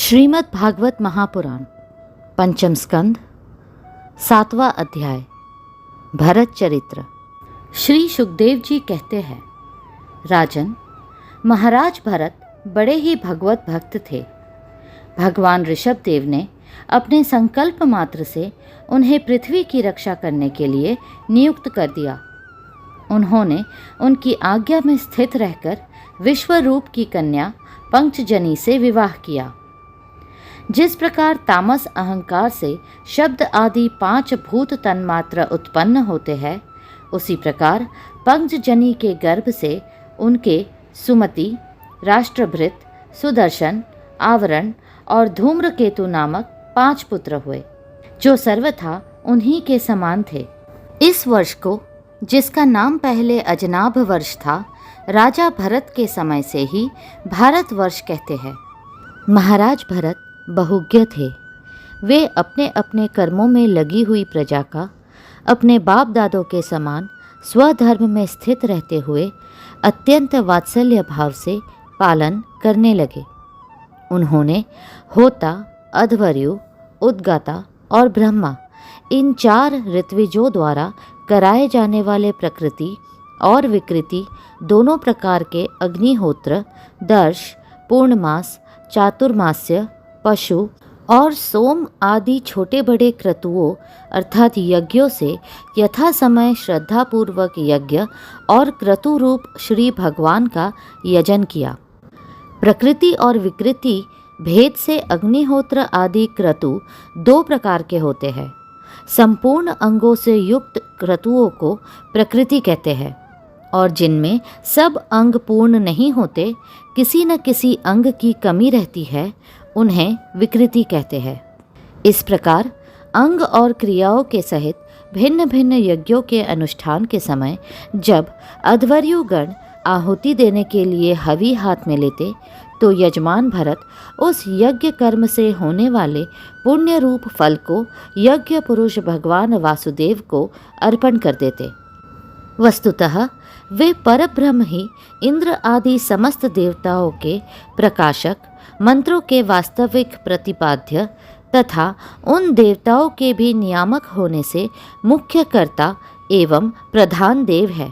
श्रीमद् भागवत महापुराण पंचम स्कंद 7वां अध्याय भरत चरित्र। श्री सुखदेव जी कहते हैं, राजन, महाराज भरत बड़े ही भगवत भक्त थे। भगवान ऋषभ देव ने अपने संकल्प मात्र से उन्हें पृथ्वी की रक्षा करने के लिए नियुक्त कर दिया। उन्होंने उनकी आज्ञा में स्थित रहकर विश्वरूप की कन्या पंचजनी से विवाह किया। जिस प्रकार तामस अहंकार से शब्द आदि 5 भूत तन्मात्र उत्पन्न होते हैं, उसी प्रकार पंचजनी के गर्भ से उनके सुमति, राष्ट्रभृत, सुदर्शन, आवरण और धूम्रकेतु नामक 5 पुत्र हुए, जो सर्वथा उन्हीं के समान थे। इस वर्ष को, जिसका नाम पहले अजनाभ वर्ष था, राजा भरत के समय से ही भारत वर्ष कहते हैं। महाराज भरत बहुज्ञ थे। वे अपने अपने कर्मों में लगी हुई प्रजा का अपने बाप दादों के समान स्वधर्म में स्थित रहते हुए अत्यंत वात्सल्य भाव से पालन करने लगे। उन्होंने होता, अध्वर्यु, उद्गाता और ब्रह्मा, इन 4 ऋत्विजों द्वारा कराए जाने वाले प्रकृति और विकृति दोनों प्रकार के अग्निहोत्र, दर्श, पूर्णमास, चातुर्मास्य, पशु और सोम आदि छोटे बड़े क्रतुओं अर्थात यज्ञों से यथा समय श्रद्धापूर्वक यज्ञ और क्रतु रूप श्री भगवान का यजन किया। प्रकृति और विकृति भेद से अग्निहोत्र आदि क्रतु 2 प्रकार के होते हैं। संपूर्ण अंगों से युक्त क्रतुओं को प्रकृति कहते हैं, और जिनमें सब अंग पूर्ण नहीं होते, किसी न किसी अंग की कमी रहती है, उन्हें विकृति कहते हैं। इस प्रकार अंग और क्रियाओं के सहित भिन्न भिन्न यज्ञों के अनुष्ठान के समय जब अध्वर्युगण आहुति देने के लिए हवि हाथ में लेते, तो यजमान भरत उस यज्ञ कर्म से होने वाले पुण्य रूप फल को यज्ञ पुरुष भगवान वासुदेव को अर्पण कर देते। वस्तुतः वे परब्रह्म ही इंद्र आदि समस्त देवताओं के प्रकाशक, मंत्रों के वास्तविक प्रतिपाद्य तथा उन देवताओं के भी नियामक होने से मुख्य कर्ता एवं प्रधान देव है।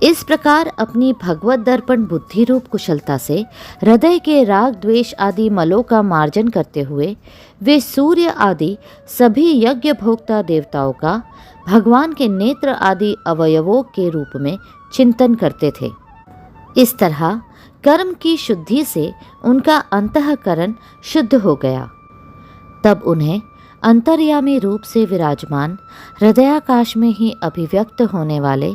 इस प्रकार अपनी भगवत दर्पण बुद्धि रूप कुशलता से हृदय के राग द्वेष आदि मलों का मार्जन करते हुए वे सूर्य आदि सभी यज्ञ भोक्ता देवताओं का भगवान के नेत्र आदि अवयवों के रूप में चिंतन करते थे। इस तरह कर्म की शुद्धि से उनका अंतःकरण शुद्ध हो गया। तब उन्हें अंतर्यामी रूप से विराजमान, हृदयाकाश में ही अभिव्यक्त होने वाले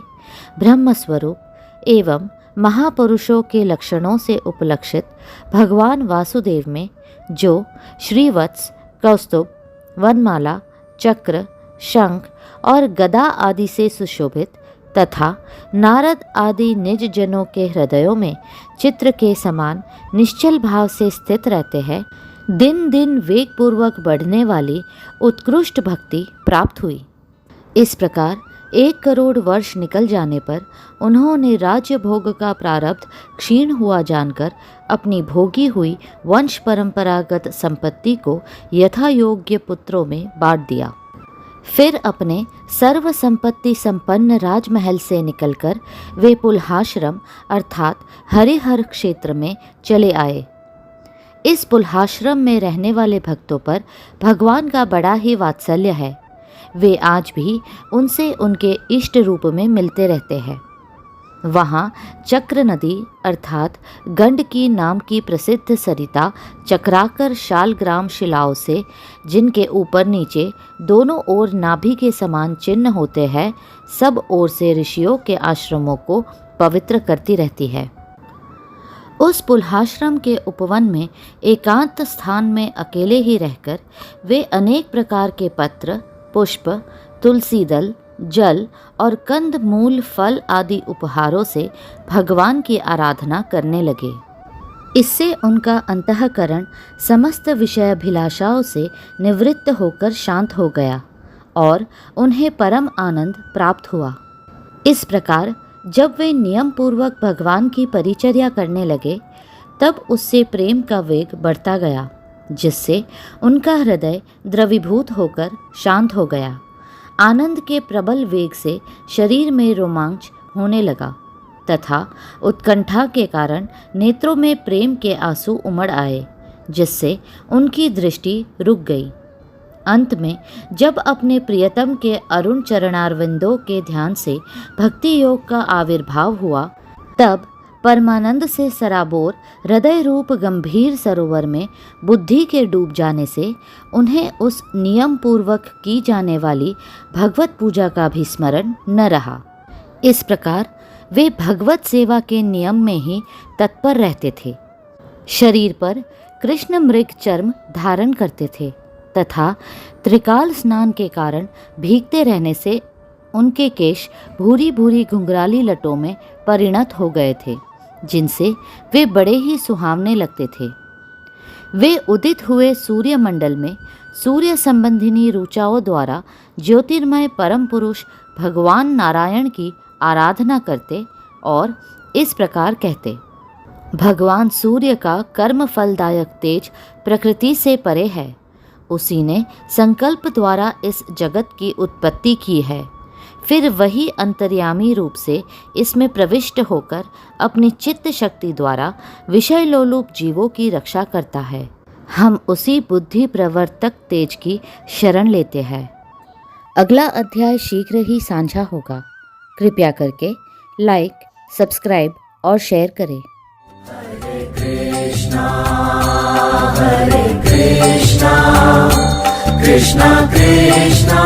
ब्रह्मस्वरूप एवं महापुरुषों के लक्षणों से उपलक्षित भगवान वासुदेव में, जो श्रीवत्स, कौस्तुभ, वनमाला, चक्र, शंख और गदा आदि से सुशोभित तथा नारद आदि निज जनों के हृदयों में चित्र के समान निश्चल भाव से स्थित रहते हैं, दिन दिन वेगपूर्वक बढ़ने वाली उत्कृष्ट भक्ति प्राप्त हुई। इस प्रकार 1 करोड़ वर्ष निकल जाने पर उन्होंने राज्य भोग का प्रारब्ध क्षीण हुआ जानकर अपनी भोगी हुई वंश परंपरागत संपत्ति को यथा योग्य पुत्रों में बांट दिया। फिर अपने सर्व संपत्ति संपन्न राजमहल से निकलकर वे पुल्हाश्रम अर्थात हरिहर क्षेत्र में चले आए। इस पुल्हाश्रम में रहने वाले भक्तों पर भगवान का बड़ा ही वात्सल्य है। वे आज भी उनसे उनके इष्ट रूप में मिलते रहते हैं। वहाँ चक्र नदी अर्थात गंडकी नाम की प्रसिद्ध सरिता चक्राकर शालग्राम शिलाओं से, जिनके ऊपर नीचे दोनों ओर नाभि के समान चिन्ह होते हैं, सब ओर से ऋषियों के आश्रमों को पवित्र करती रहती है। उस पुल्हाश्रम के उपवन में एकांत स्थान में अकेले ही रहकर वे अनेक प्रकार के पत्र, पुष्प, तुलसी दल, जल और कंद मूल फल आदि उपहारों से भगवान की आराधना करने लगे। इससे उनका अंतःकरण समस्त विषयाभिलाषाओं से निवृत्त होकर शांत हो गया और उन्हें परम आनंद प्राप्त हुआ। इस प्रकार जब वे नियम पूर्वक भगवान की परिचर्या करने लगे, तब उससे प्रेम का वेग बढ़ता गया जिससे उनका हृदय द्रवीभूत होकर शांत हो गया। आनंद के प्रबल वेग से शरीर में रोमांच होने लगा तथा उत्कंठा के कारण नेत्रों में प्रेम के आंसू उमड़ आए, जिससे उनकी दृष्टि रुक गई। अंत में जब अपने प्रियतम के अरुण चरणारविंदों के ध्यान से भक्ति योग का आविर्भाव हुआ, तब परमानंद से सराबोर हृदय रूप गंभीर सरोवर में बुद्धि के डूब जाने से उन्हें उस नियम पूर्वक की जाने वाली भगवत पूजा का भी स्मरण न रहा। इस प्रकार वे भगवत सेवा के नियम में ही तत्पर रहते थे। शरीर पर कृष्ण मृग चर्म धारण करते थे तथा त्रिकाल स्नान के कारण भीगते रहने से उनके केश भूरी भूरी घुंघराली लटों में परिणत हो गए थे, जिनसे वे बड़े ही सुहावने लगते थे। वे उदित हुए सूर्य मंडल में सूर्य संबंधिनी ऋचाओं द्वारा ज्योतिर्मय परम पुरुष भगवान नारायण की आराधना करते और इस प्रकार कहते: भगवान सूर्य का कर्म फलदायक तेज प्रकृति से परे है। उसी ने संकल्प द्वारा इस जगत की उत्पत्ति की है, फिर वही अंतर्यामी रूप से इसमें प्रविष्ट होकर अपनी चित्त शक्ति द्वारा विषय लोलुप जीवों की रक्षा करता है। हम उसी बुद्धि प्रवर्तक तेज की शरण लेते हैं। अगला अध्याय शीघ्र ही साझा होगा। कृपया करके लाइक, सब्सक्राइब और शेयर करें। हरे कृष्णा कृष्णा कृष्णा